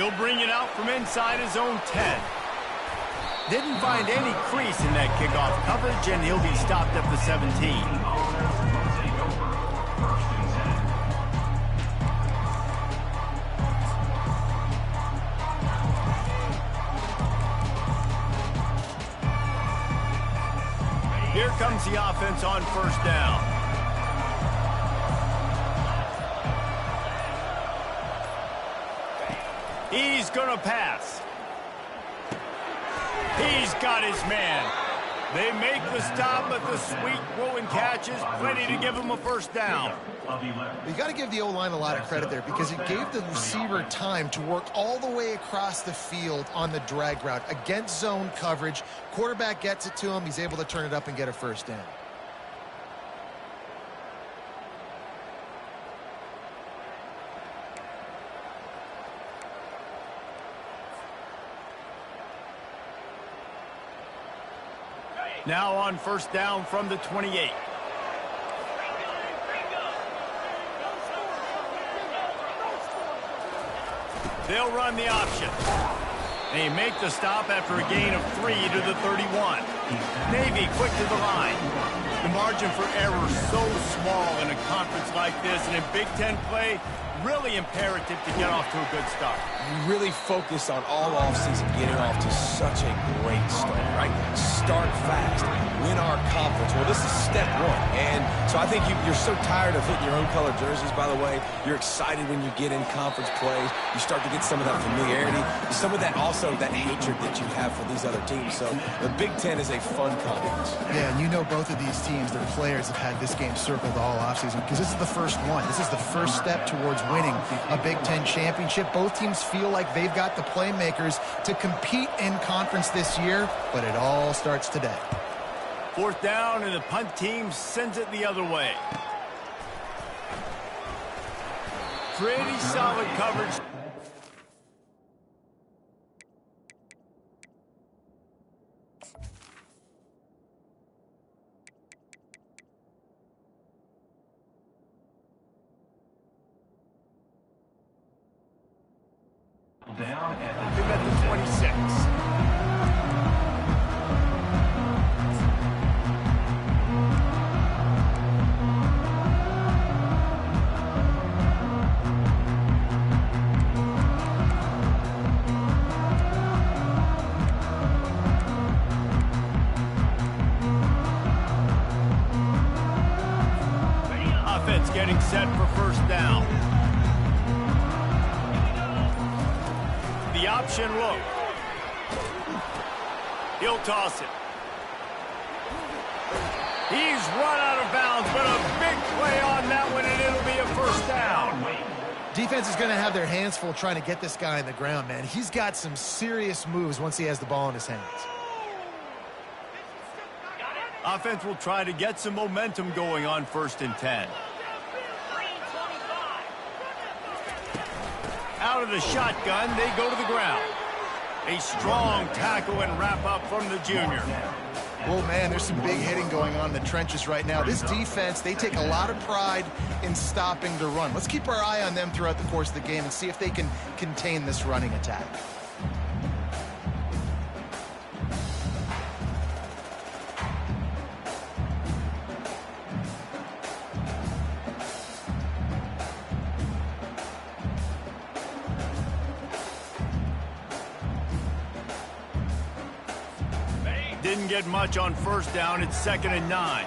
He'll bring it out from inside his own 10. Didn't find any crease in that kickoff coverage, and he'll be stopped at the 17. Here comes the offense on first down. He's going to pass. He's got his man. They make the stop, but the sweet throw and catch is plenty to give him a first down. You got to give the O-line a lot of credit there because it gave the receiver time to work all the way across the field on the drag route against zone coverage. Quarterback gets it to him. He's able to turn it up and get a first down. Now on first down from the 28. They'll run the option. They make the stop after a gain of 3 to the 31. Navy quick to the line. The margin for error so small in a conference like this, and in Big Ten play, really imperative to get off to a good start. We really focus on all offseason getting off to such a great start, right? Start fast, win our conference. Well, this is step one. And so I think you're so tired of hitting your own color jerseys, by the way. You're excited when you get in conference plays. You start to get some of that familiarity, some of that also that hatred that you have for these other teams. So the Big Ten is a fun conference. Yeah, and you know both of these teams, their players have had this game circled all offseason because this is the first one. This is the first step towards winning a Big Ten championship. Both teams feel like they've got the playmakers to compete in conference this year, but it all starts today. Fourth down, and the punt team sends it the other way. Pretty solid coverage. Down at the 26. Offense getting set for first down. The option look. He'll toss it. He's run out of bounds, but a big play on that one, and it'll be a first down. Defense is going to have their hands full trying to get this guy on the ground, man. He's got some serious moves once he has the ball in his hands. Offense will try to get some momentum going on first and 10. Out of the shotgun, they go to the ground. A strong tackle and wrap up from the junior. Oh, man, there's some big hitting going on in the trenches right now. This defense, they take a lot of pride in stopping the run. Let's keep our eye on them throughout the course of the game and see if they can contain this running attack. Didn't get much on first down. It's 2nd and 9.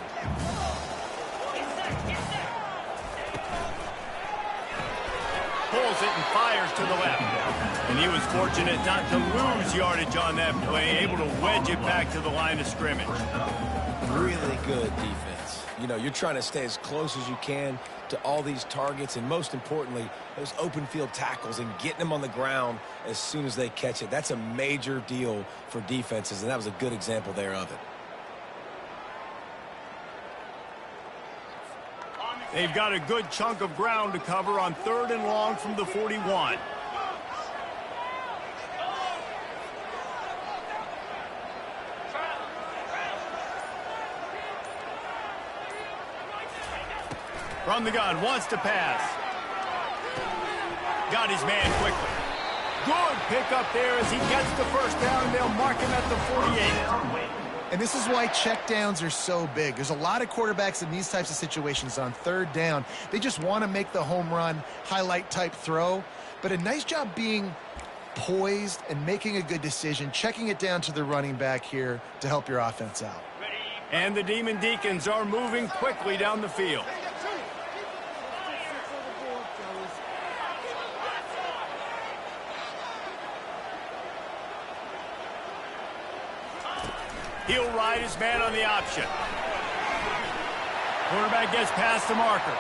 Pulls it and fires to the left. And he was fortunate not to lose yardage on that play, able to wedge it back to the line of scrimmage. Really good defense. You know, you're trying to stay as close as you can to all these targets, and most importantly, those open field tackles and getting them on the ground as soon as they catch it. That's a major deal for defenses, and that was a good example there of it. They've got a good chunk of ground to cover on 3rd and long from the 41. From the gun, wants to pass. Got his man quickly. Good pickup there as he gets the first down, and they'll mark him at the 48. And this is why checkdowns are so big. There's a lot of quarterbacks in these types of situations on third down. They just want to make the home run, highlight-type throw. But a nice job being poised and making a good decision, checking it down to the running back here to help your offense out. And the Demon Deacons are moving quickly down the field. He'll ride his man on the option. Quarterback gets past the marker.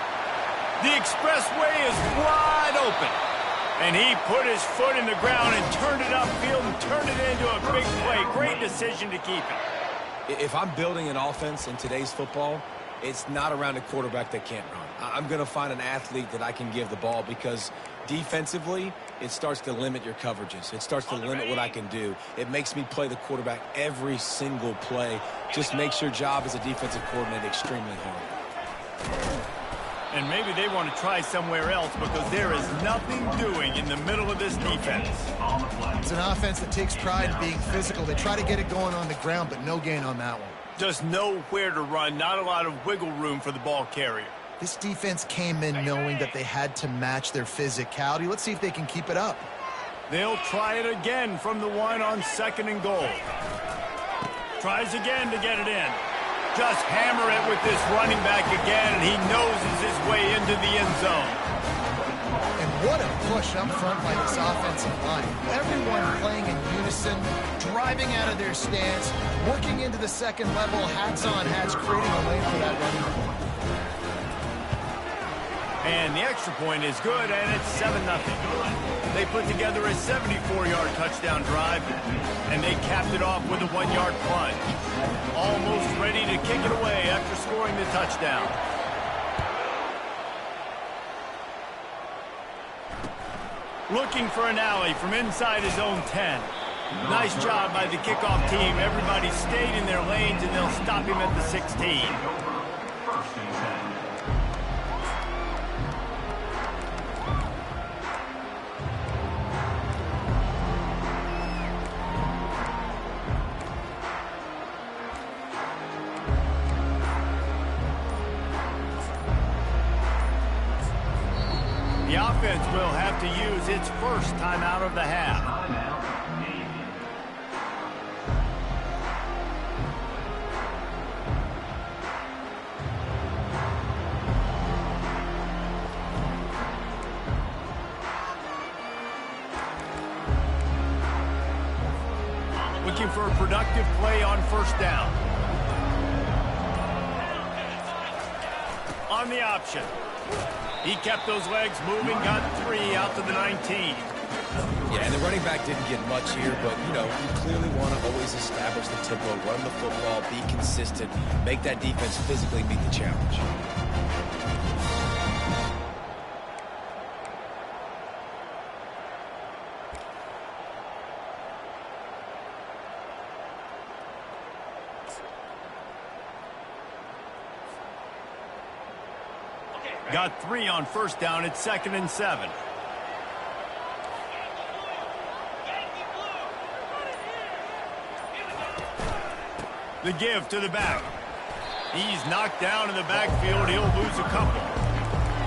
The expressway is wide open. And he put his foot in the ground and turned it upfield and turned it into a big play. Great decision to keep it. If I'm building an offense in today's football, it's not around a quarterback that can't run. I'm going to find an athlete that I can give the ball because defensively, it starts to limit your coverages. It starts to limit what I can do. It makes me play the quarterback every single play. Just makes your job as a defensive coordinator extremely hard. And maybe they want to try somewhere else because there is nothing doing in the middle of this defense. It's an offense that takes pride in being physical. They try to get it going on the ground, but no gain on that one. Just nowhere to run, not a lot of wiggle room for the ball carrier. This defense came in knowing that they had to match their physicality. Let's see if they can keep it up. They'll try it again from the one on 2nd and goal. Tries again to get it in. Just hammer it with this running back again, and he noses his way into the end zone. And what a push up front by this offensive line. Everyone playing in unison, driving out of their stance, working into the second level, hats on hats, creating a lane for that running back. And the extra point is good, and it's 7-0. They put together a 74-yard touchdown drive, and they capped it off with a 1-yard plunge. Almost ready to kick it away after scoring the touchdown. Looking for an alley from inside his own 10. Nice job by the kickoff team. Everybody stayed in their lanes, and they'll stop him at the 16. The offense will have to use its first time out of the half. Looking for a productive play on 1st down. On the option. He kept those legs moving, got 3 out to the 19. Yeah, and the running back didn't get much here, but, you know, you clearly want to always establish the tempo, run the football, be consistent, make that defense physically meet the challenge. Got 3 on 1st down. It's 2nd and 7. The give to the back. He's knocked down in the backfield. He'll lose a couple.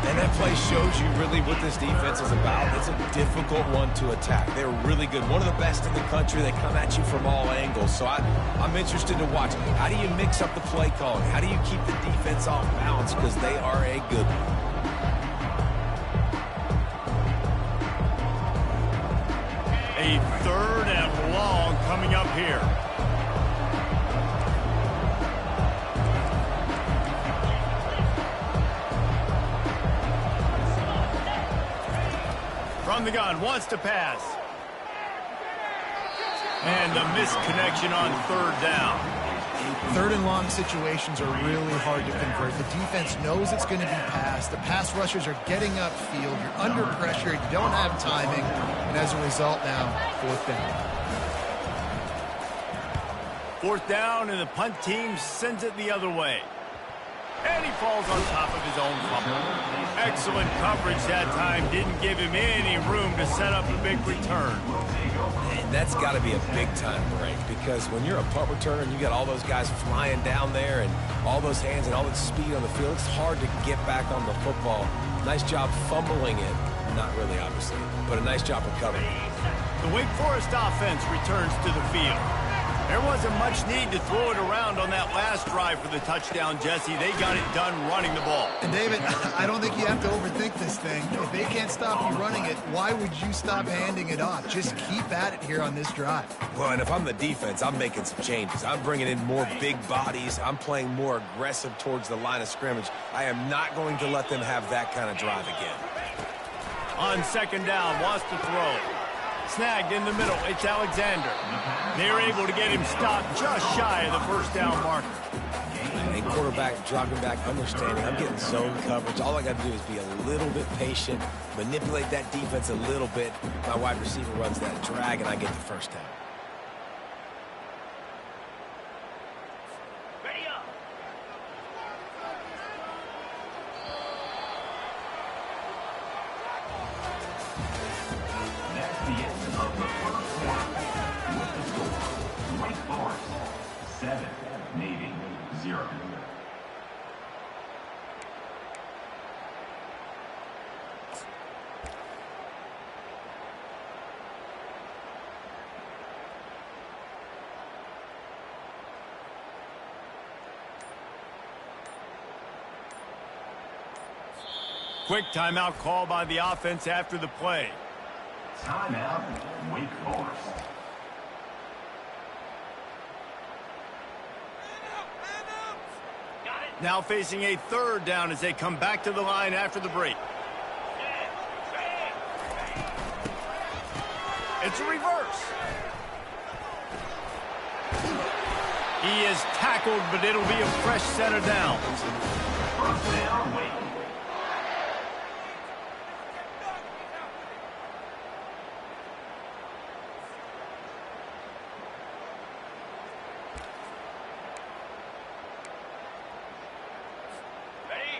And that play shows you really what this defense is about. It's a difficult one to attack. They're really good. One of the best in the country. They come at you from all angles. So I'm interested to watch. How do you mix up the play calling? How do you keep the defense off balance? Because they are a good one. A 3rd and long coming up here. From the gun, wants to pass. And a misconnection on 3rd down. 3rd and long situations are really hard to convert. The defense knows it's going to be passed. The pass rushers are getting upfield. You're under pressure. You don't have timing. And as a result now, 4th down. 4th down, and the punt team sends it the other way. And he falls on top of his own fumble. Excellent coverage that time. Didn't give him any room to set up a big return. And that's got to be a big-time break because when you're a punt returner and you got all those guys flying down there and all those hands and all that speed on the field, it's hard to get back on the football. Nice job fumbling it. Not really, obviously, but a nice job recovering. The Wake Forest offense returns to the field. There wasn't much need to throw it around on that last drive for the touchdown, Jesse. They got it done running the ball. And David, I don't think you have to overthink this thing. If they can't stop you running it, why would you stop handing it off? Just keep at it here on this drive. Well, and if I'm the defense, I'm making some changes. I'm bringing in more big bodies. I'm playing more aggressive towards the line of scrimmage. I am not going to let them have that kind of drive again. On second down, wants to throw. Snagged in the middle, it's Alexander. They're able to get him stopped just shy of the first down marker. And quarterback dropping back, understanding I'm getting zone coverage. All I got to do is be a little bit patient, manipulate that defense a little bit. My wide receiver runs that drag, and I get the first down. Quick timeout call by the offense after the play. Timeout, Wake Forest. Now facing a third down as they come back to the line after the break. It's a reverse. He is tackled, but it'll be a fresh set of downs. First down, Wake.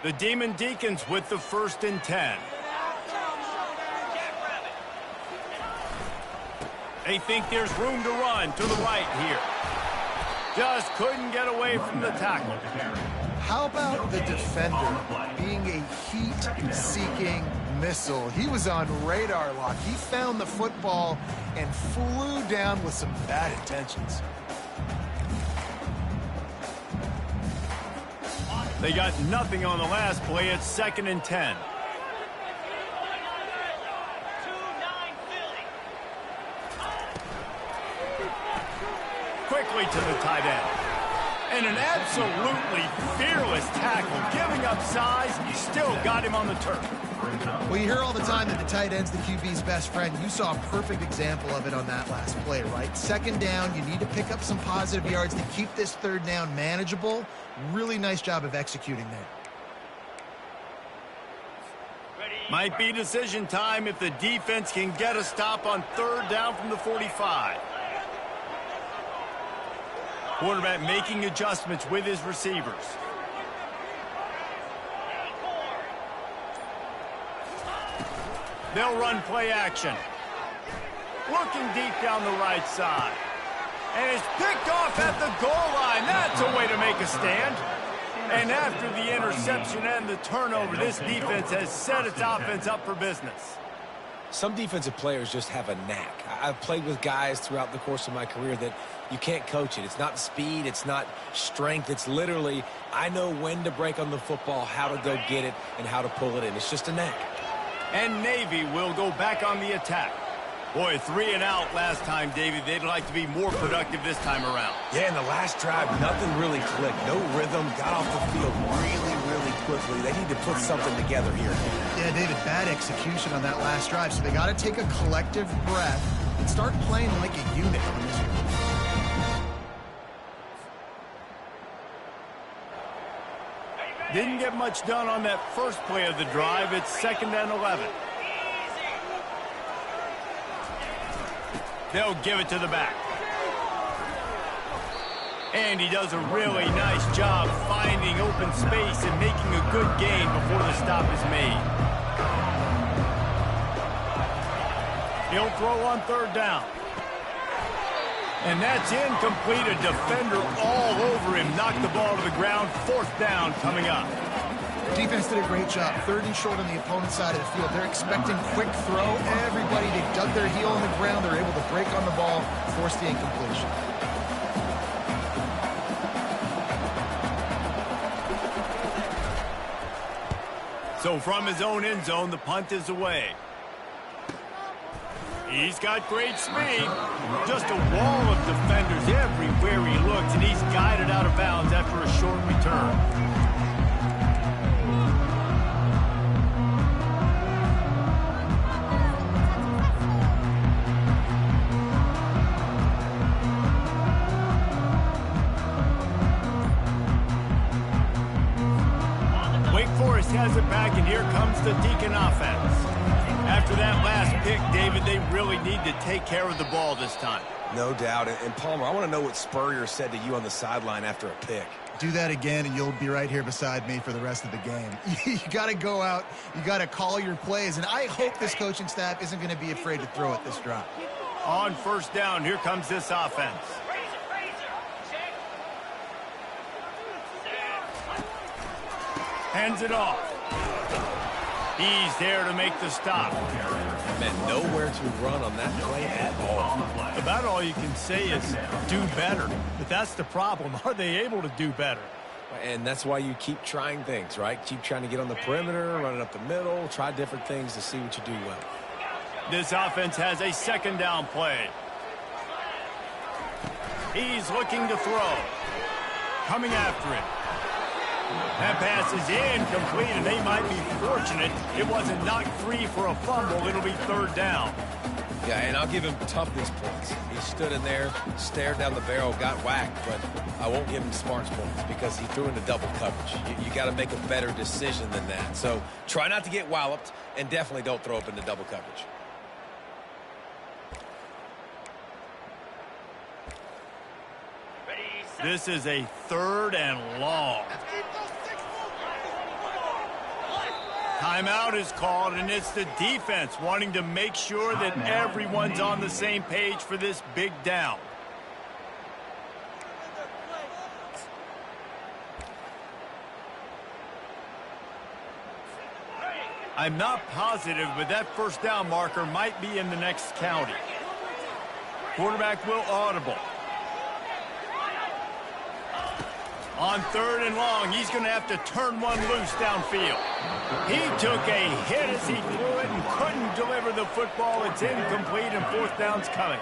The Demon Deacons with the 1st and 10. They think there's room to run to the right here. Just couldn't get away from the tackle. How about the defender being a heat-seeking missile? He was on radar lock. He found the football and flew down with some bad intentions. They got nothing on the last play. It's 2nd and 10. Quickly to the tight end. And an absolutely fearless tackle. Giving up size, still got him on the turf. Well, you hear all the time that the tight end's the QB's best friend. You saw a perfect example of it on that last play, right? 2nd down, you need to pick up some positive yards to keep this 3rd down manageable. Really nice job of executing there. Might be decision time if the defense can get a stop on 3rd down from the 45. Quarterback making adjustments with his receivers. They'll run play action. Looking deep down the right side. And it's picked off at the goal line. That's a way to make a stand. And after the interception and the turnover, this defense has set its offense up for business. Some defensive players just have a knack. I've played with guys throughout the course of my career that you can't coach it. It's not speed. It's not strength. It's literally, I know when to break on the football, how to go get it, and how to pull it in. It's just a knack. And Navy will go back on the attack. Boy, 3 and out last time, David. They'd like to be more productive this time around. Yeah, in the last drive, nothing really clicked. No rhythm, got off the field really quickly. They need to put something together here. Yeah, David, bad execution on that last drive. So they got to take a collective breath and start playing like a unit on this one. Didn't get much done on that first play of the drive. It's 2nd and 11. They'll give it to the back. And he does a really nice job finding open space and making a good gain before the stop is made. He'll throw on third down. And that's incomplete. A defender all over him. Knocked the ball to the ground. Fourth down coming up. Defense did a great job. Third and short on the opponent's side of the field. They're expecting quick throw. Everybody, they dug their heel on the ground. They're able to break on the ball, force the incompletion. So from his own end zone, the punt is away. He's got great speed. Just a wall of defenders everywhere he looks, and he's guided out of bounds after a short return. Wake Forest has it back, and here comes the Deacon offense. After that last pick, David, they really need to take care of the ball this time. No doubt. And Palmer, I want to know what Spurrier said to you on the sideline after a pick. Do that again, and you'll be right here beside me for the rest of the game. You got to go out. You got to call your plays, and I hope this coaching staff isn't going to be afraid to throw it this drive. On first down, here comes this offense. Hands it off. He's there to make the stop. Man, nowhere to run on that play at all. About all you can say is do better. But that's the problem. Are they able to do better? And that's why you keep trying things, right? Keep trying to get on the perimeter, run it up the middle, try different things to see what you do well. This offense has a second down play. He's looking to throw. Coming after it. That pass is incomplete, and they might be fortunate it wasn't knocked free for a fumble. It'll be third down. Yeah, and I'll give him toughness points. He stood in there, stared down the barrel, got whacked, but I won't give him smarts points because he threw into double coverage. You got to make a better decision than that. So try not to get walloped, and definitely don't throw up into double coverage. This is a third and long. Timeout is called, and it's the defense wanting to make sure that everyone's on the same page for this big down. I'm not positive, but that first down marker might be in the next county. Quarterback will audible. On third and long, he's going to have to turn one loose downfield. He took a hit as he threw it and couldn't deliver the football. It's incomplete, and fourth down's coming.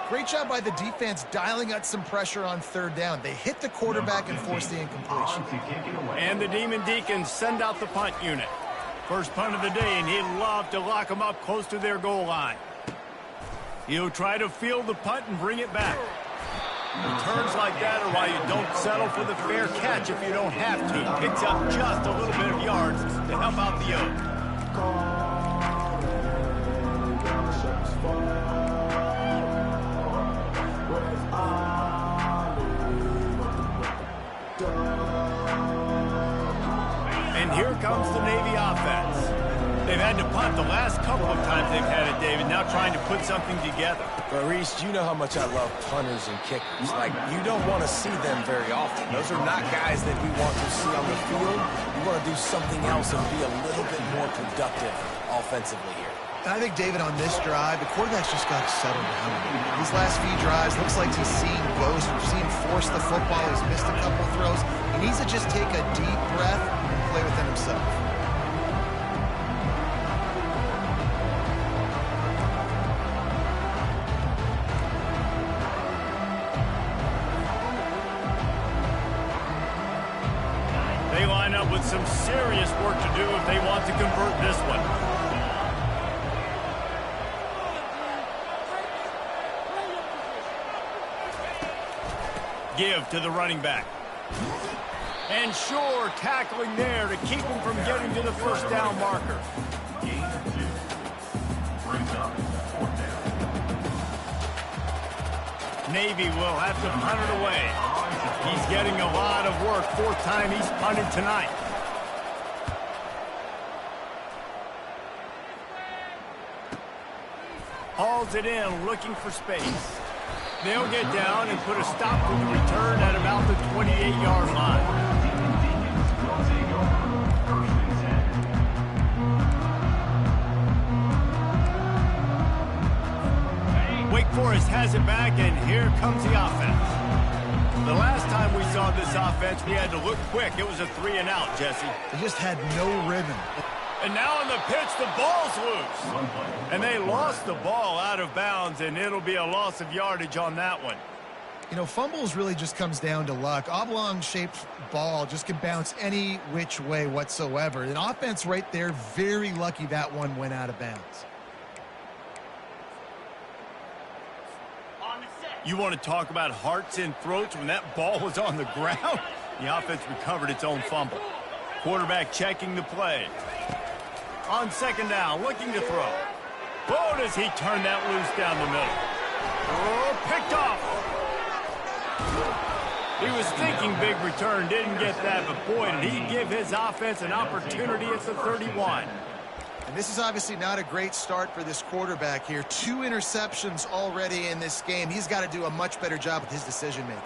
Great job by the defense dialing out some pressure on third down. They hit the quarterback and forced the incompletion. And the Demon Deacons send out the punt unit. First punt of the day, and he'd love to lock them up close to their goal line. He'll try to field the punt and bring it back. Returns like that are why you don't settle for the fair catch if you don't have to. Picks up just a little bit of yards to help out the Oak. And here comes the Navy offense. They've had to punt the last couple of times they've had it, David, now trying to put something together. But, Reese, you know how much I love punters and kickers. Like, you don't want to see them very often. Those are not guys that we want to see on the field. You want to do something else and be a little bit more productive offensively here. I think, David, on this drive, the quarterback's just got to settle down. These last few drives, looks like he's seen ghosts. We've seen him force the football. He's missed a couple throws. He needs to just take a deep breath and play within himself. They line up with some serious work to do if they want to convert this one. Give to the running back. And Shore tackling there to keep him from getting to the first down marker. Navy will have to punt it away. He's getting a lot of work. Fourth time he's punted tonight. Hauls it in, looking for space. They'll get down and put a stop to the return at about the 28-yard line. Wake Forest has it back, and here comes the offense. The last time we saw this offense, we had to look quick. It was a 3-and-out, Jesse. They just had no rhythm. And now on the pitch, the ball's loose. And they lost the ball out of bounds, and it'll be a loss of yardage on that one. You know, fumbles really just comes down to luck. Oblong-shaped ball just can bounce any which way whatsoever. An offense right there, very lucky that one went out of bounds. You want to talk about hearts and throats when that ball was on the ground? The offense recovered its own fumble. Quarterback checking the play. On second down, looking to throw. Oh, does he turn that loose down the middle? Oh, picked off. He was thinking big return, didn't get that, but boy, did he give his offense an opportunity at the 31. And this is obviously not a great start for this quarterback here. 2 interceptions already in this game. He's got to do a much better job with his decision-making.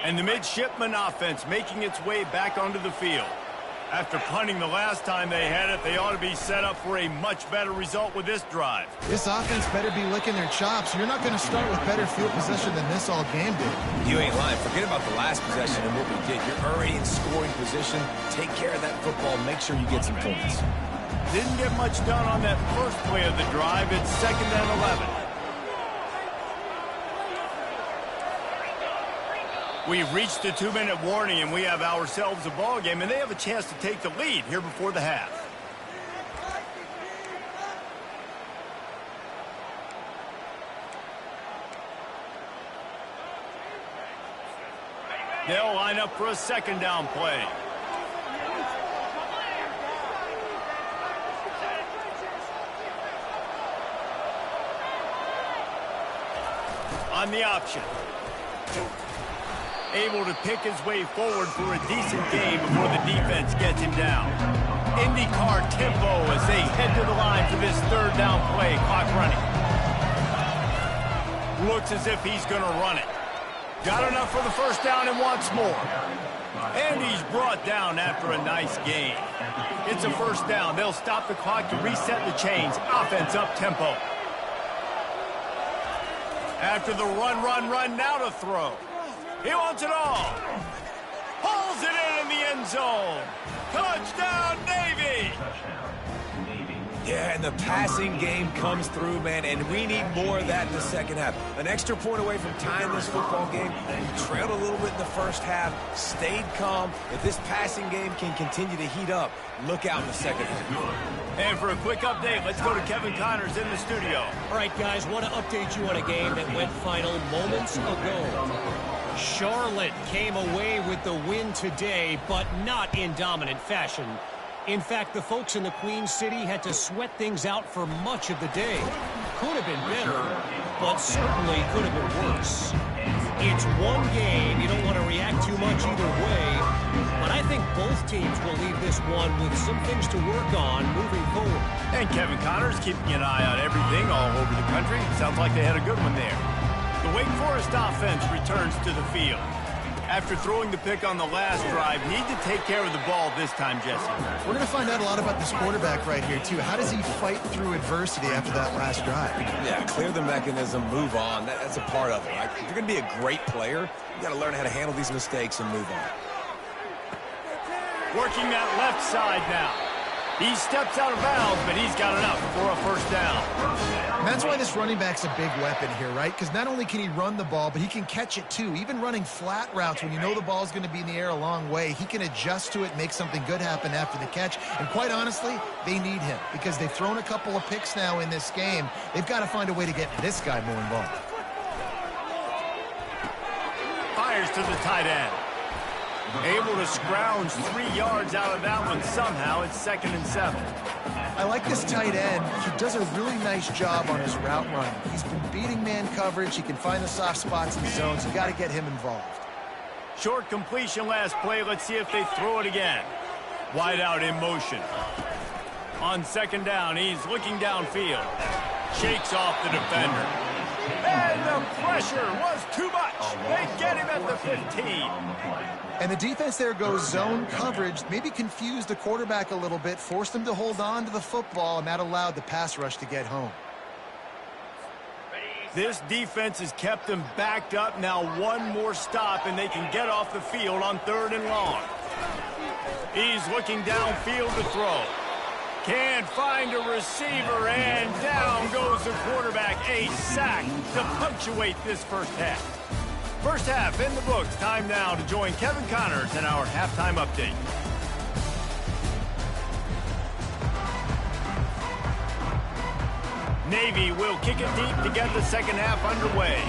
And the midshipman offense making its way back onto the field. After punting the last time they had it, they ought to be set up for a much better result with this drive. This offense better be licking their chops. You're not going to start with better field possession than this all game did. You ain't lying. Forget about the last possession and what we did. You're already in scoring position. Take care of that football. Make sure you get some points. Didn't get much done on that first play of the drive. It's 2nd and 11. We've reached the 2-minute warning, and we have ourselves a ball game, and they have a chance to take the lead here before the half. They'll line up for a second down play. On the option. Able to pick his way forward for a decent game before the defense gets him down. IndyCar tempo as they head to the line for this 3rd down play. Clock running. Looks as if he's going to run it. Got enough for the first down and wants more. And he's brought down after a nice gain. It's a first down. They'll stop the clock to reset the chains. Offense up tempo. After the run, now to throw. He wants it all. Pulls it in the end zone. Touchdown, Navy. Yeah, and the passing game comes through, man, and we need more of that in the second half. An extra point away from tying this football game. We trailed a little bit in the first half, stayed calm. If this passing game can continue to heat up, look out in the second half. And for a quick update, let's go to Kevin Connors in the studio. All right, guys, want to update you on a game that went final moments ago. Charlotte came away with the win today, but not in dominant fashion. In fact, the folks in the Queen City had to sweat things out for much of the day. Could have been better, but certainly could have been worse. It's one game. You don't want to react too much either way, but I think both teams will leave this one with some things to work on moving forward. And Kevin Connors keeping an eye on everything all over the country. Sounds like they had a good one there. The Wake Forest offense returns to the field. After throwing the pick on the last drive, need to take care of the ball this time, Jesse. We're going to find out a lot about this quarterback right here, too. How does he fight through adversity after that last drive? Yeah, clear the mechanism, move on. That's a part of it, right? If you're going to be a great player, you got to learn how to handle these mistakes and move on. Working that left side now. He steps out of bounds, but he's got enough for a first down. And that's why this running back's a big weapon here, right? Because not only can he run the ball, but he can catch it too. Even running flat routes when you know the ball's going to be in the air a long way, he can adjust to it, make something good happen after the catch. And quite honestly, they need him because they've thrown a couple of picks now in this game. They've got to find a way to get this guy more involved. Fires to the tight end. Able to scrounge 3 yards out of that one somehow. It's 2nd and 7. I like this tight end. He does a really nice job on his route running. He's been beating man coverage. He can find the soft spots in the zones. You got to get him involved. Short completion last play. Let's see if they throw it again. Wide out in motion. On 2nd down, he's looking downfield. Shakes off the defender. And the pressure was too much. They get him at the 15. And the defense there goes zone coverage, maybe confused the quarterback a little bit, forced him to hold on to the football, and that allowed the pass rush to get home. This defense has kept them backed up. Now one more stop, and they can get off the field on 3rd and long. He's looking downfield to throw. Can't find a receiver, and down goes the quarterback. A sack to punctuate this first half. First half in the books. Time now to join Kevin Connors in our halftime update. Navy will kick it deep to get the second half underway.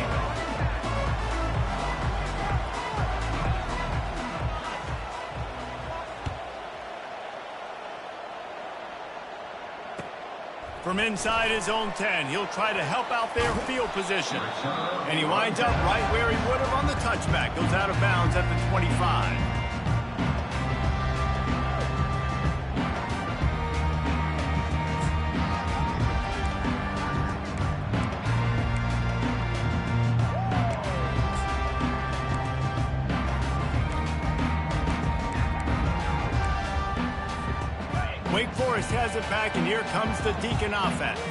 From inside his own 10, he'll try to help out their field position. And he winds up right where he would have on the touchback. Goes out of bounds at the 25. Wake Forest has it back, and here comes the Deacon offense.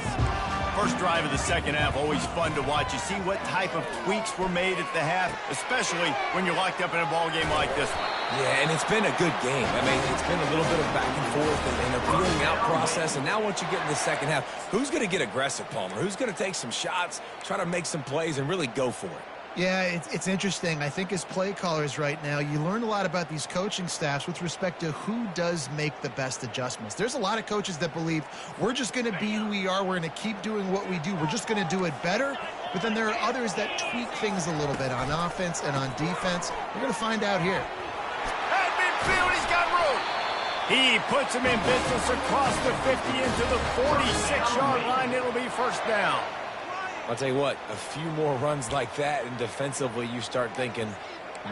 First drive of the second half, always fun to watch. You see what type of tweaks were made at the half, especially when you're locked up in a ball game like this one. Yeah, and it's been a good game. I mean, it's been a little bit of back and forth and a feeling out process. And now once you get in the second half, who's going to get aggressive, Palmer? Who's going to take some shots, try to make some plays, and really go for it? Yeah, it's interesting. I think as play callers right now, you learn a lot about these coaching staffs with respect to who does make the best adjustments. There's a lot of coaches that believe we're just going to be who we are. We're going to keep doing what we do. We're just going to do it better. But then there are others that tweak things a little bit on offense and on defense. We're going to find out here. At midfield, he's got room. He puts him in business across the 50 into the 46-yard line. It'll be first down. I'll tell you what, a few more runs like that, and defensively you start thinking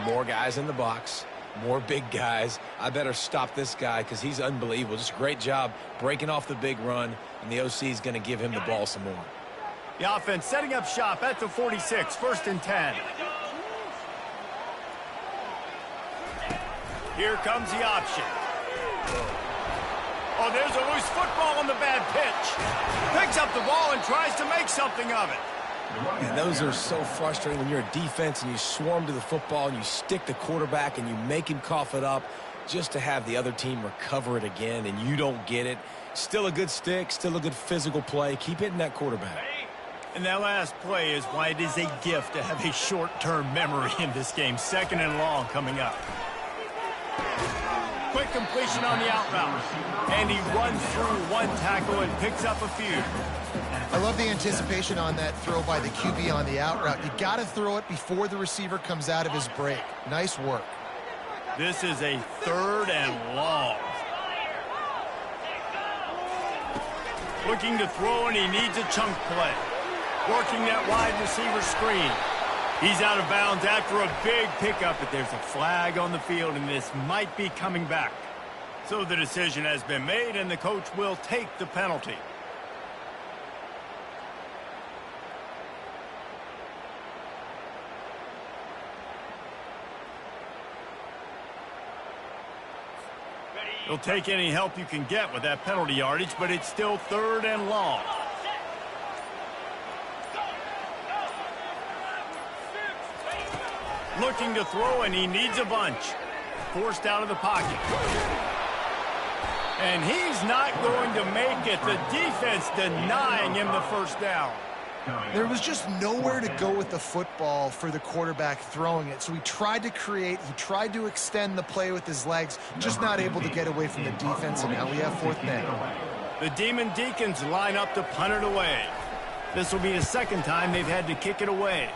more guys in the box, more big guys. I better stop this guy because he's unbelievable. Just a great job breaking off the big run, and the OC is going to give him the ball some more. The offense setting up shop at the 46, 1st and 10. Here comes the option. Oh, there's a loose football on the bad pitch. Picks up the ball and tries to make something of it. And those are so frustrating when you're a defense and you swarm to the football and you stick the quarterback and you make him cough it up just to have the other team recover it again and you don't get it. Still a good stick, still a good physical play. Keep hitting that quarterback. And that last play is why it is a gift to have a short-term memory in this game. 2nd and long coming up. Quick completion on the out route. And he runs through one tackle and picks up a few. I love the anticipation on that throw by the QB on the out route. You got to throw it before the receiver comes out of his break. Nice work. This is a 3rd and long. Looking to throw, and he needs a chunk play. Working that wide receiver screen. He's out of bounds after a big pickup, but there's a flag on the field, and this might be coming back. So the decision has been made, and the coach will take the penalty. He'll take any help you can get with that penalty yardage, but it's still 3rd and long. Looking to throw, and he needs a bunch. Forced out of the pocket. And he's not going to make it. The defense denying him the first down. There was just nowhere to go with the football for the quarterback throwing it. So he tried to create, he tried to extend the play with his legs, just not able to get away from the defense, and now we have 4th down. The Demon Deacons line up to punt it away. This will be the 2nd time they've had to kick it away.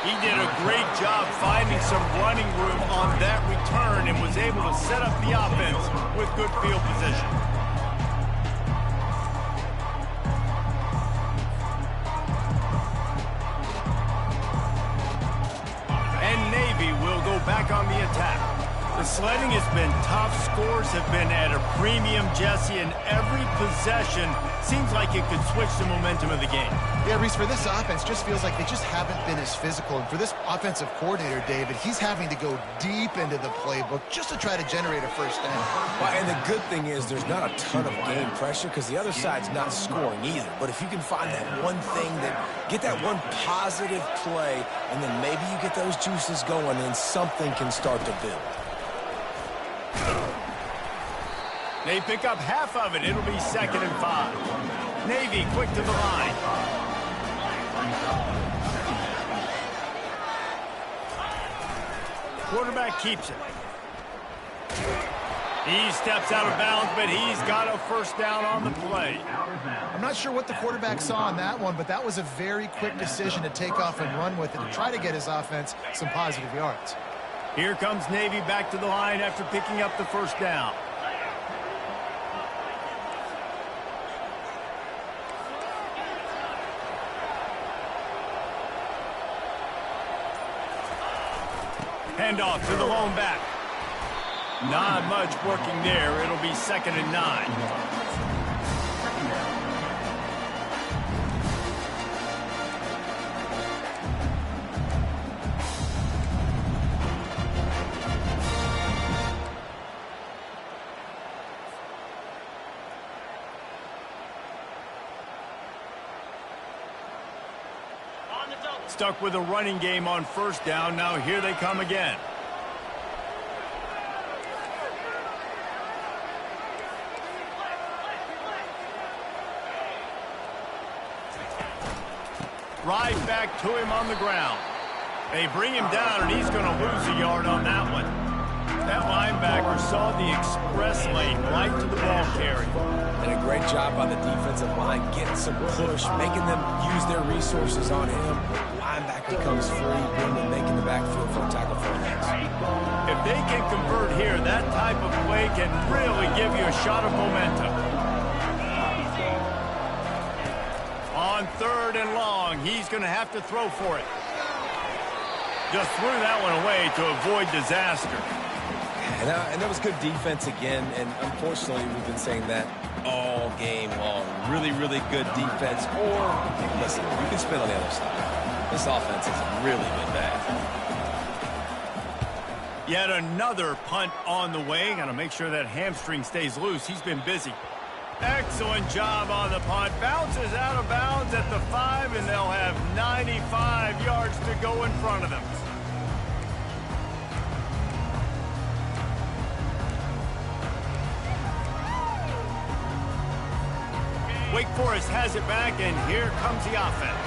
He did a great job finding some running room on that return and was able to set up the offense with good field position. And Navy will go back on the attack. The sledding has been tough. Scores have been at a premium, Jesse, and every possession seems like it could switch the momentum of the game. Yeah, Reese, for this offense, just feels like they just haven't been as physical. And for this offensive coordinator, David, he's having to go deep into the playbook just to try to generate a first down. Well, and the good thing is there's not a ton of game pressure because the other side's not scoring either. But if you can find that one thing, get that one positive play, and then maybe you get those juices going, and something can start to build. They pick up half of it. It'll be 2nd and 5. Navy quick to the line. Quarterback keeps it. He steps out of bounds, but he's got a first down on the play. I'm not sure what the quarterback saw on that one, but that was a very quick decision to take off and run with it to try to get his offense some positive yards. Here comes Navy back to the line after picking up the first down. Handoff to the lone back. Not much working there. It'll be 2nd and 9. Stuck with a running game on first down. Now here they come again. Right back to him on the ground. They bring him down, and he's going to lose a yard on that one. That linebacker saw the express lane right to the ball carrier. And a great job by the defensive line, getting some push, making them use their resources on him. Linebacker comes free, boom, and making the backfield for a tackle for a loss. If they can convert here, that type of play can really give you a shot of momentum. On 3rd and long, he's going to have to throw for it. Just threw that one away to avoid disaster. And that was good defense again, and unfortunately we've been saying that all game long. Really, really good defense. Or, listen, you can spin on the other side. This offense has really been bad. Yet another punt on the way. Got to make sure that hamstring stays loose. He's been busy. Excellent job on the punt. Bounces out of bounds at the 5, and they'll have 95 yards to go in front of them. Wake Forest has it back, and here comes the offense.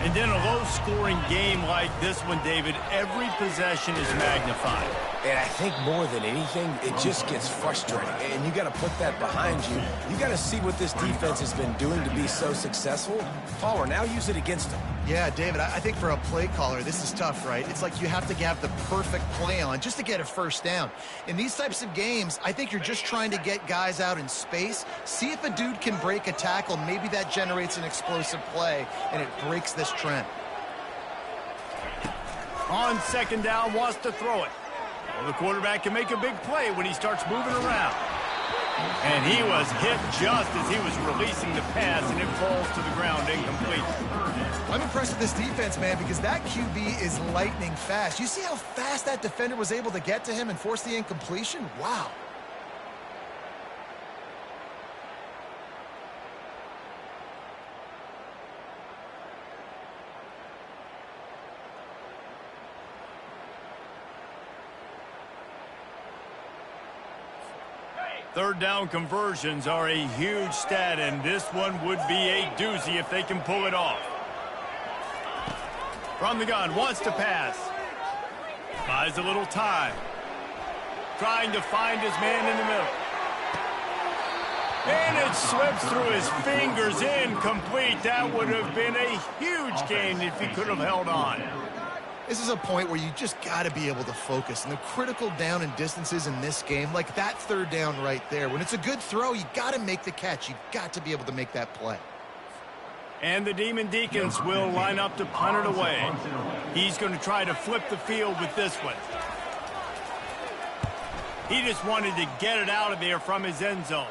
And in a low-scoring game like this one, David, every possession is magnified. And I think more than anything, it just gets frustrating. And you got to put that behind you. You got to see what this defense has been doing to be so successful. Power, now use it against them. Yeah, David, I think for a play caller, this is tough, right? It's like you have to have the perfect play on just to get a first down. In these types of games, I think you're just trying to get guys out in space, see if a dude can break a tackle. Maybe that generates an explosive play, and it breaks this trend. On 2nd down, wants to throw it. Well, the quarterback can make a big play when he starts moving around. And he was hit just as he was releasing the pass, and it falls to the ground incomplete. I'm impressed with this defense, man, because that QB is lightning fast. You see how fast that defender was able to get to him and force the incompletion? Wow. Third down conversions are a huge stat, and this one would be a doozy if they can pull it off. From the gun, wants to pass. Buys a little time. Trying to find his man in the middle. And it slips through his fingers, incomplete. That would have been a huge gain if he could have held on. This is a point where you just got to be able to focus. And the critical down and distances in this game, like that third down right there, when it's a good throw, you got to make the catch. You've got to be able to make that play. And the Demon Deacons will line up to punt it away. He's going to try to flip the field with this one. He just wanted to get it out of there from his end zone.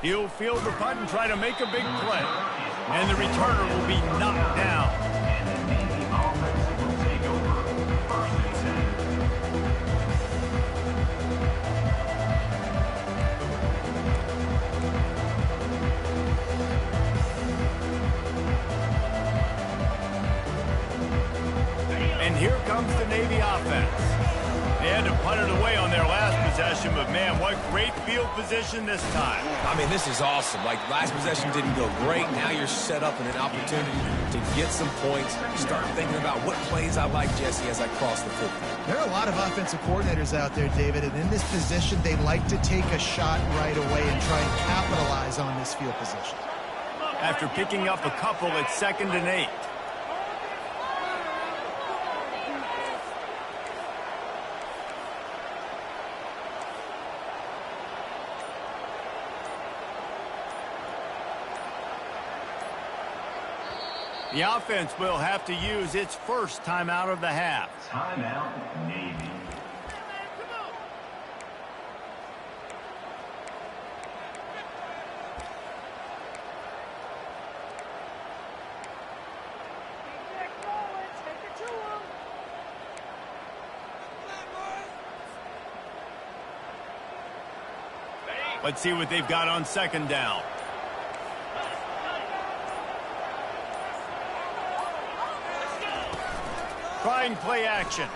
He'll field the punt and try to make a big play. And the returner will be knocked down. And the Navy offense will take over 1st and 10. And here comes the Navy offense. They had to punt it away on their last possession, but man, what great field position this time. I mean, this is awesome. Like, last possession didn't go great. Now you're set up in an opportunity to get some points. Start thinking about what plays I like, Jesse, as I cross the football. There are a lot of offensive coordinators out there, David, and in this position, they like to take a shot right away and try and capitalize on this field position. After picking up a couple, it's 2nd and 8. The offense will have to use its first timeout of the half. Timeout, Navy. Let's see what they've got on 2nd down. Trying play action.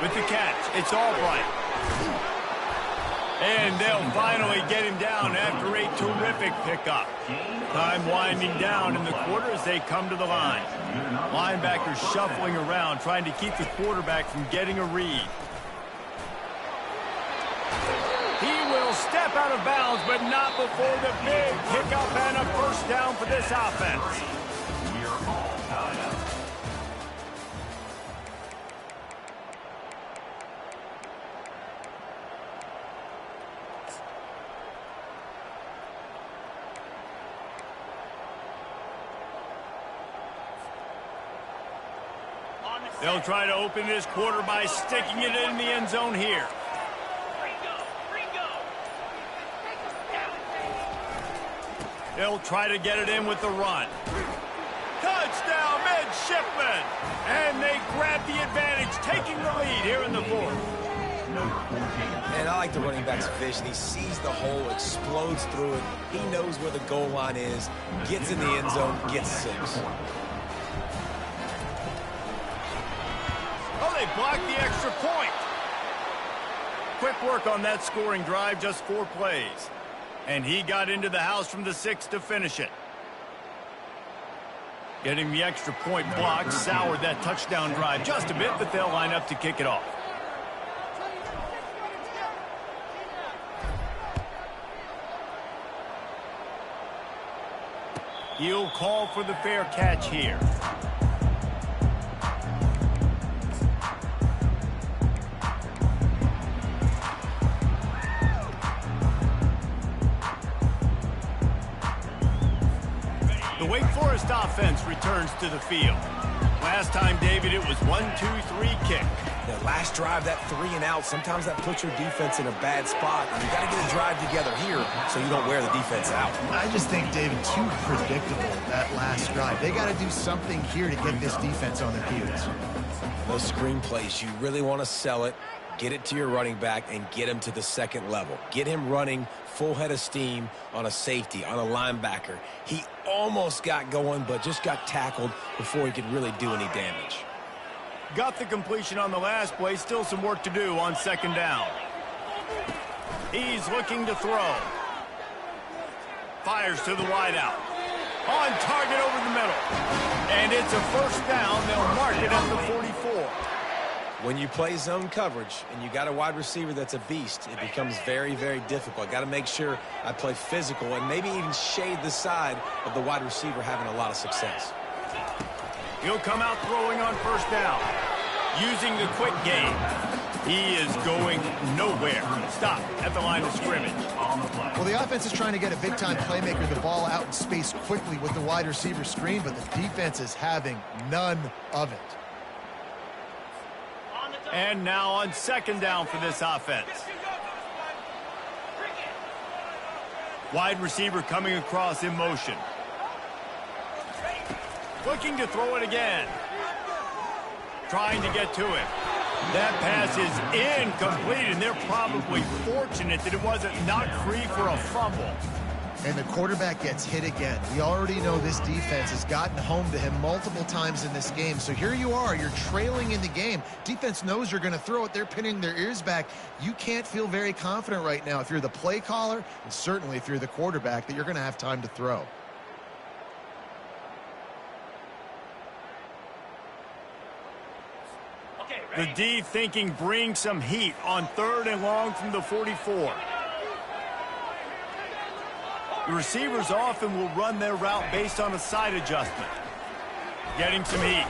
With the catch, it's Albright. And they'll finally get him down after a terrific pickup. Time winding down in the quarter as they come to the line. Linebackers shuffling around, trying to keep the quarterback from getting a read. He will step out of bounds, but not before the big pickup and a 1st down for this offense. We're all tied up. They'll try to open this quarter by sticking it in the end zone here. They'll try to get it in with the run. Touchdown, midshipmen! And they grab the advantage, taking the lead here in the 4th. Number 14. And I like the running back's vision. He sees the hole, explodes through it. He knows where the goal line is, gets in the end zone, gets 6. Oh, they blocked the extra point. Quick work on that scoring drive, just 4 plays. And he got into the house from the 6 to finish it. Getting the extra point blocked soured that touchdown drive just a bit, but they'll line up to kick it off. He'll call for the fair catch here. The Wake Forest offense returns to the field. Last time, David, it was 1-2-3 kick. That last drive, that 3 and out, sometimes that puts your defense in a bad spot. And you got to get a drive together here so you don't wear the defense out. I just think, David, too predictable, that last drive. They got to do something here to get this defense on their heels. Those screen plays, you really want to sell it, get it to your running back, and get him to the 2nd level. Get him running full head of steam on a safety, on a linebacker. He almost got going, but just got tackled before he could really do any damage. Got the completion on the last play. Still some work to do on 2nd down. He's looking to throw. Fires to the wideout. On target over the middle. And it's a 1st down. They'll mark it at the 44. When you play zone coverage and you got a wide receiver that's a beast, it becomes very, very difficult. I got to make sure I play physical and maybe even shade the side of the wide receiver having a lot of success. He'll come out throwing on first down. Using the quick game. He is going nowhere. Stop at the line of scrimmage. Well, the offense is trying to get a big-time playmaker the ball out in space quickly with the wide receiver screen, but the defense is having none of it. And now on second down for this offense. Wide receiver coming across in motion. Looking to throw it again. Trying to get to it. That pass is incomplete, and they're probably fortunate that it wasn't knocked free for a fumble. And the quarterback gets hit again. We already know this defense has gotten home to him multiple times in this game. So here you are, you're trailing in the game. Defense knows you're going to throw it. They're pinning their ears back. You can't feel very confident right now if you're the play caller, and certainly if you're the quarterback, that you're going to have time to throw. The D thinking bring some heat on 3rd and long from the 44. The receivers often will run their route based on a side adjustment. Getting some heat.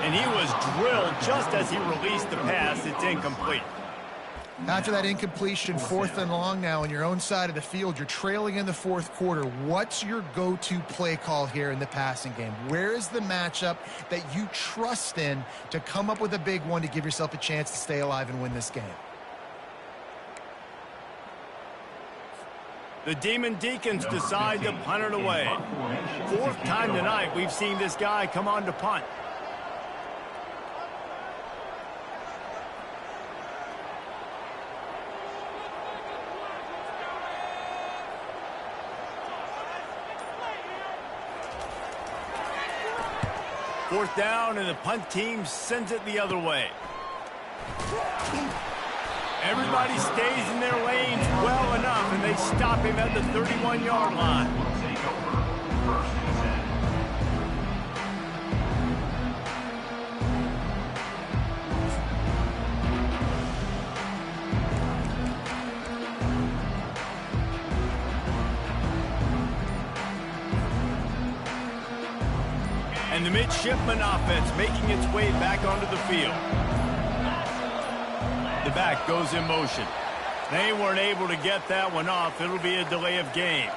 And he was drilled just as he released the pass. It's incomplete. After that incompletion, 4th and long now on your own side of the field, you're trailing in the 4th quarter. What's your go-to play call here in the passing game? Where is the matchup that you trust in to come up with a big one to give yourself a chance to stay alive and win this game? The Demon Deacons decide to punt it away. 4th time tonight we've seen this guy come on to punt. Fourth down, and the punt team sends it the other way. Everybody stays in their lanes well enough, and they stop him at the 31-yard line. And the midshipman offense making its way back onto the field. The back goes in motion. They weren't able to get that one off. It'll be a delay of game.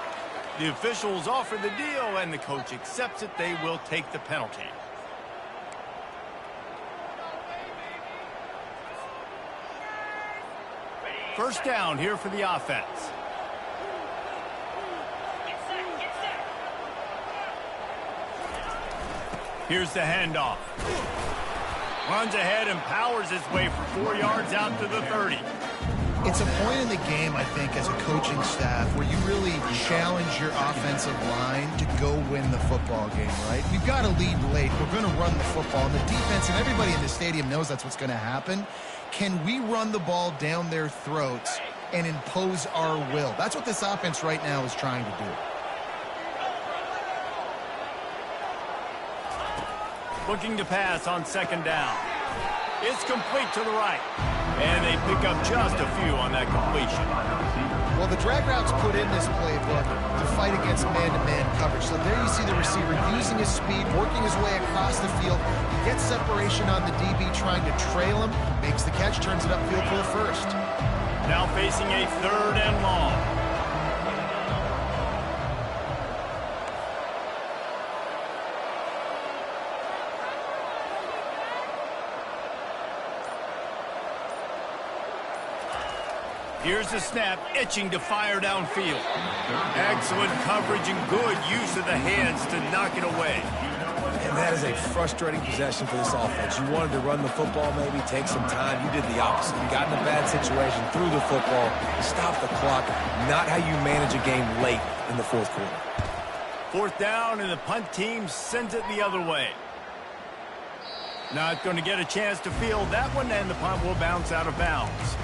The officials offer the deal, and the coach accepts it. They will take the penalty. First down here for the offense. Here's the handoff. Runs ahead and powers his way for 4 yards out to the 30. It's a point in the game, I think, as a coaching staff where you really challenge your offensive line to go win the football game, right? We've got to lead late. We're going to run the football. And the defense and everybody in the stadium knows that's what's going to happen. Can we run the ball down their throats and impose our will? That's what this offense right now is trying to do. Looking to pass on second down. It's complete to the right. And they pick up just a few on that completion. Well, the drag routes put in this playbook to fight against man-to-man coverage. So there you see the receiver using his speed, working his way across the field. He gets separation on the DB trying to trail him, makes the catch, turns it upfield for the first. Now facing a 3rd and long. Here's the snap, itching to fire downfield. Excellent coverage and good use of the hands to knock it away. And that is a frustrating possession for this offense. You wanted to run the football, maybe take some time. You did the opposite. You got in a bad situation, threw the football, stopped the clock. Not how you manage a game late in the 4th quarter. 4th down, and the punt team sends it the other way. Not going to get a chance to field that one, and the punt will bounce out of bounds.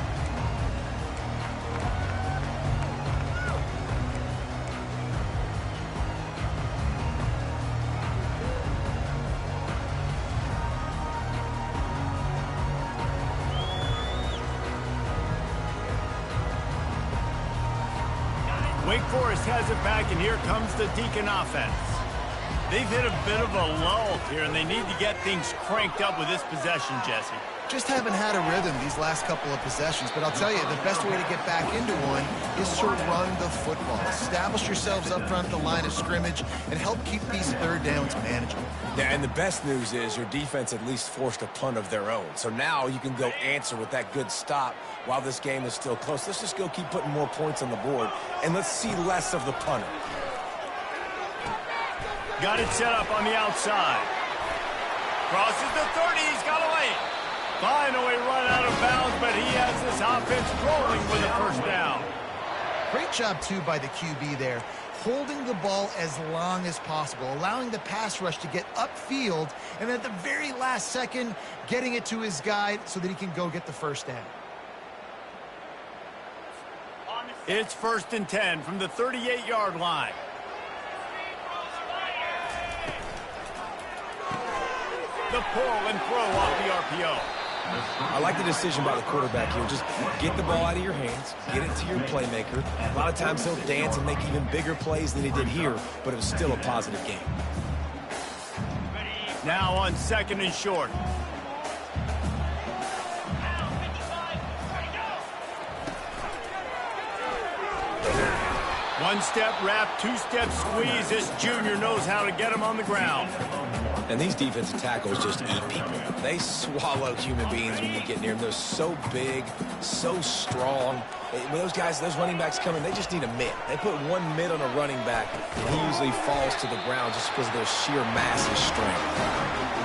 Wake Forest has it back, and here comes the Deacon offense. They've hit a bit of a lull here, and they need to get things cranked up with this possession, Jesse. Just haven't had a rhythm these last couple of possessions, but I'll tell you, the best way to get back into one is to run the football. Establish yourselves up front at the line of scrimmage and help keep these third downs manageable. Yeah, and the best news is your defense at least forced a punt of their own. So now you can go answer with that good stop while this game is still close. Let's just go keep putting more points on the board, and let's see less of the punter. Got it set up on the outside. Crosses the 30. He's got away. Finally run out of bounds, but he has this offense rolling with a first down. Great job, too, by the QB there, holding the ball as long as possible, allowing the pass rush to get upfield, and at the very last second, getting it to his guy so that he can go get the first down. It's 1st and 10 from the 38-yard line. The pull and throw off the RPO. I like the decision by the quarterback here. Just get the ball out of your hands, get it to your playmaker. A lot of times he'll dance and make even bigger plays than he did here, but it was still a positive game. Now on 2nd and short. One-step wrap, two-step squeeze. This junior knows how to get him on the ground. And these defensive tackles just eat people. They swallow human beings when you get near them. They're so big, so strong. When those guys, those running backs come in, they just need a mitt. They put one mitt on a running back, and he usually falls to the ground just because of their sheer mass and strength.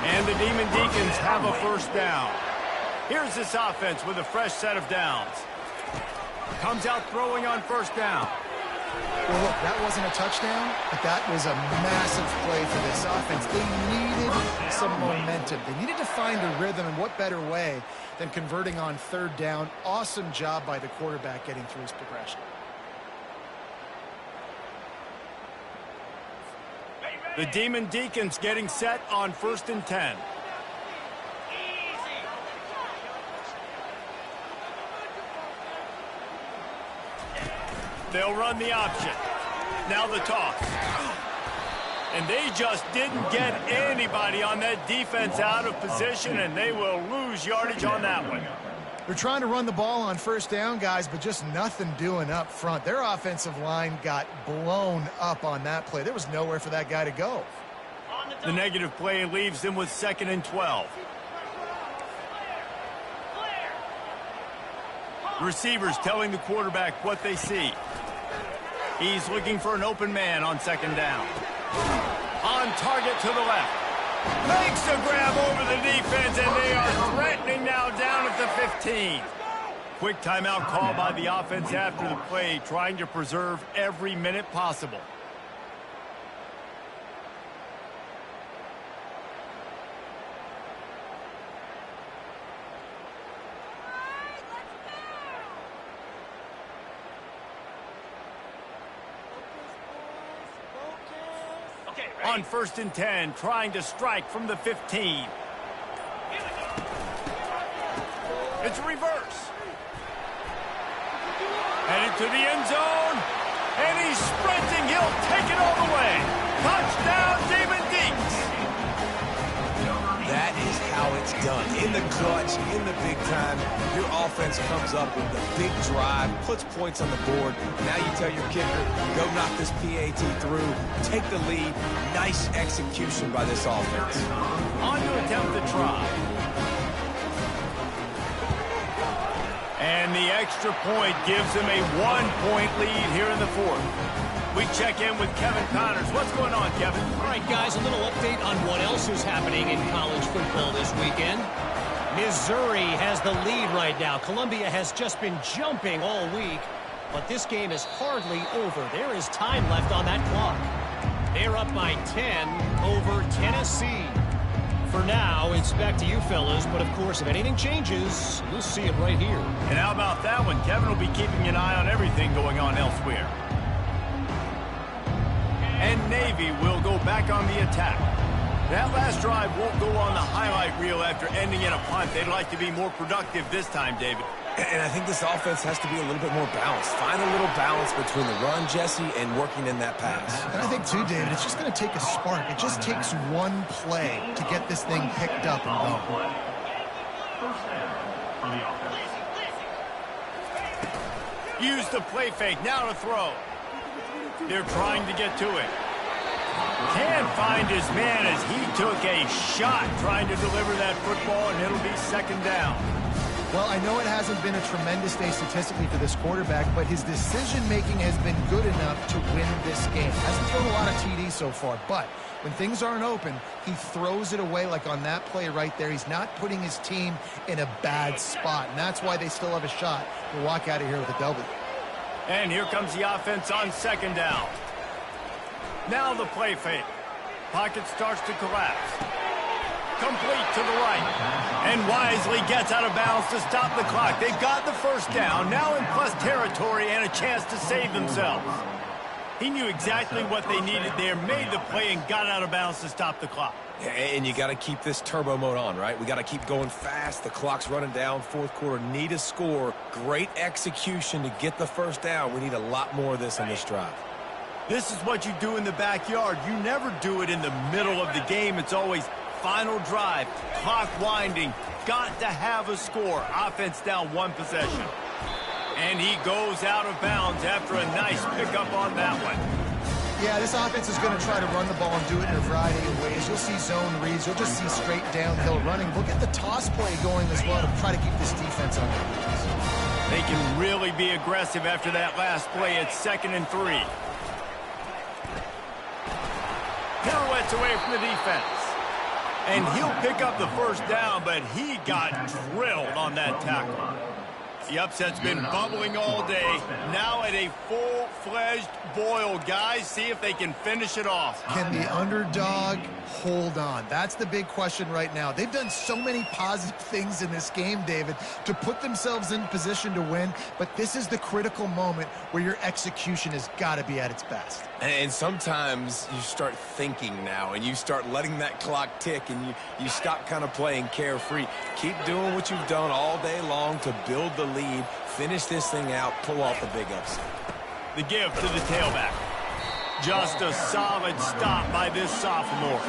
And the Demon Deacons have a first down. Here's this offense with a fresh set of downs. Comes out throwing on first down. Well, look, that wasn't a touchdown, but that was a massive play for this offense. They needed some momentum. They needed to find a rhythm, and what better way than converting on 3rd down. Awesome job by the quarterback getting through his progression. The Demon Deacons getting set on 1st and 10. They'll run the option. Now the toss. And they just didn't get anybody on that defense out of position, and they will lose yardage on that one. They're trying to run the ball on 1st down, guys, but just nothing doing up front. Their offensive line got blown up on that play. There was nowhere for that guy to go. The negative play leaves them with 2nd and 12. Receivers telling the quarterback what they see. He's looking for an open man on 2nd down. On target to the left. Makes a grab over the defense, and they are threatening now down at the 15. Quick timeout call by the offense after the play, trying to preserve every minute possible. On 1st and 10, trying to strike from the 15. It's a reverse. Headed to the end zone. And he's sprinting. He'll take it all the way. Touchdown, Demon Deacs. That is how it's done. In the clutch, in the big time, your offense comes up with the big drive, puts points on the board. Now you tell your kicker, go knock this PAT through, take the lead. Nice execution by this offense. On to attempt the try. And the extra point gives them a 1-point lead here in the 4th. We check in with Kevin Connors. What's going on, Kevin? All right, guys, a little update on what else is happening in college football this weekend. Missouri has the lead right now. Columbia has just been jumping all week, but this game is hardly over. There is time left on that clock. They're up by 10 over Tennessee. For now, it's back to you fellas, but of course, if anything changes, you'll see it right here. And how about that one? Kevin will be keeping an eye on everything going on elsewhere. And Navy will go back on the attack. That last drive won't go on the highlight reel after ending in a punt. They'd like to be more productive this time, David. And I think this offense has to be a little bit more balanced. Find a little balance between the run, Jesse, and working in that pass. And I think, too, David, it's just going to take a spark. It just takes one play to get this thing picked up and going. First down for the offense. Use the play fake. Now to throw. They're trying to get to it. Can't find his man as he took a shot trying to deliver that football, and it'll be second down. Well, I know it hasn't been a tremendous day statistically for this quarterback, but his decision-making has been good enough to win this game. Hasn't thrown a lot of TDs so far, but when things aren't open, he throws it away like on that play right there. He's not putting his team in a bad spot, and that's why they still have a shot to walk out of here with a W. And here comes the offense on second down. Now the play fake. Pocket starts to collapse. Complete to the right. And wisely gets out of bounds to stop the clock. They've got the first down, now in plus territory and a chance to save themselves. He knew exactly what they needed there, made the play, and got out of bounds to stop the clock. And you got to keep this turbo mode on, right? We got to keep going fast. The clock's running down. Fourth quarter, need a score. Great execution to get the first down. We need a lot more of this on this drive. This is what you do in the backyard. You never do it in the middle of the game. It's always final drive, clock winding, got to have a score. Offense down one possession. And he goes out of bounds after a nice pickup on that one. Yeah, this offense is going to try to run the ball and do it in a variety of ways. You'll see zone reads. You'll just see straight downhill running. We'll get the toss play going as well to try to keep this defense on their heels. They can really be aggressive after that last play. It's 2nd and 3. Pirouettes away from the defense. And he'll pick up the first down, but he got drilled on that tackle. The upset's been bubbling all day. Now at a full-fledged boil. Guys, see if they can finish it off. Can the underdog hold on? That's the big question right now. They've done so many positive things in this game, David, to put themselves in position to win, but this is the critical moment where your execution has got to be at its best. And sometimes you start thinking now, and you start letting that clock tick, and you stop kind of playing carefree. Keep doing what you've done all day long to build the lead, finish this thing out, pull off the big upset. The give to the tailback. Just a solid stop by this sophomore.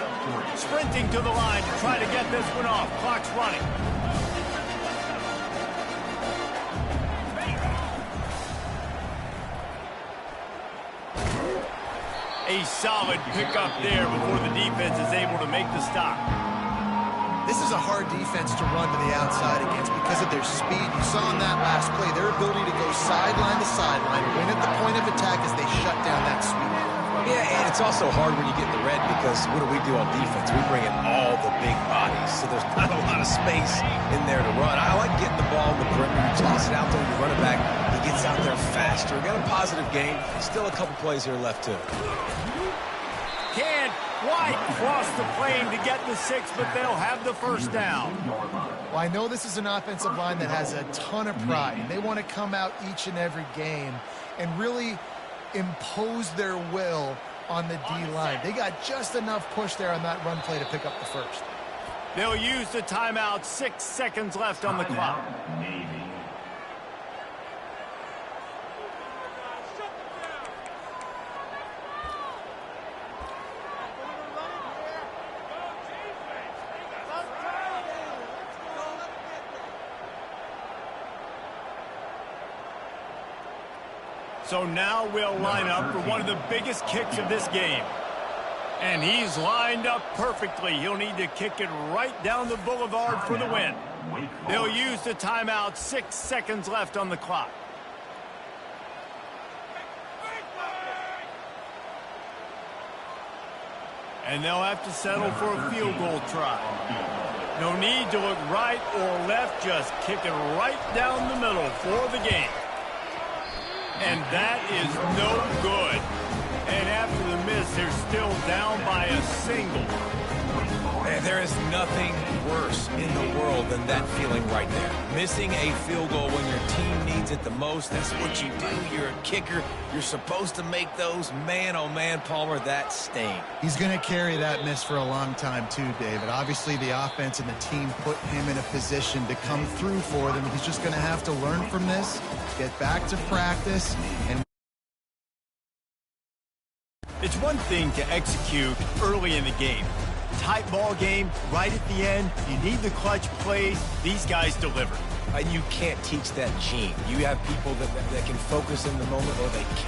Sprinting to the line to try to get this one off. Clock's running. A solid pickup there before the defense is able to make the stop. This is a hard defense to run to the outside against because of their speed. You saw in that last play their ability to go sideline to sideline, win at the point of attack as they shut down that speed. Yeah, and it's also hard when you get in the red because what do on defense? We bring in all the big bodies, so there's not a lot of space in there to run. I like getting the ball in the perimeter. You toss it out there, you run it back, he gets out there faster. Got a positive game. Still a couple plays here left, too. Can't quite cross the plane to get the 6, but they'll have the first down. Well, I know this is an offensive line that has a ton of pride. They want to come out each and every game and really impose their will on the D-line. They got just enough push there on that run play to pick up the first. They'll use the timeout. 6 seconds left on the clock. Navy. So now we'll line up for one of the biggest kicks of this game. And he's lined up perfectly. He'll need to kick it right down the boulevard for the win. They'll use the timeout. 6 seconds left on the clock. And they'll have to settle for a field goal try. No need to look right or left. Just kick it right down the middle for the game. And that is no good. And after the miss, they're still down by a single. There is nothing worse in the world than that feeling right there. Missing a field goal when your team needs it the most, that's what you do. You're a kicker. You're supposed to make those. Man, oh man, Palmer, that stings. He's going to carry that miss for a long time too, David. Obviously, the offense and the team put him in a position to come through for them. He's just going to have to learn from this, get back to practice, and It's one thing to execute early in the game. Tight ball game, right at the end, you need the clutch plays. These guys deliver. And you can't teach that gene. You have people that can focus in the moment, or they can't.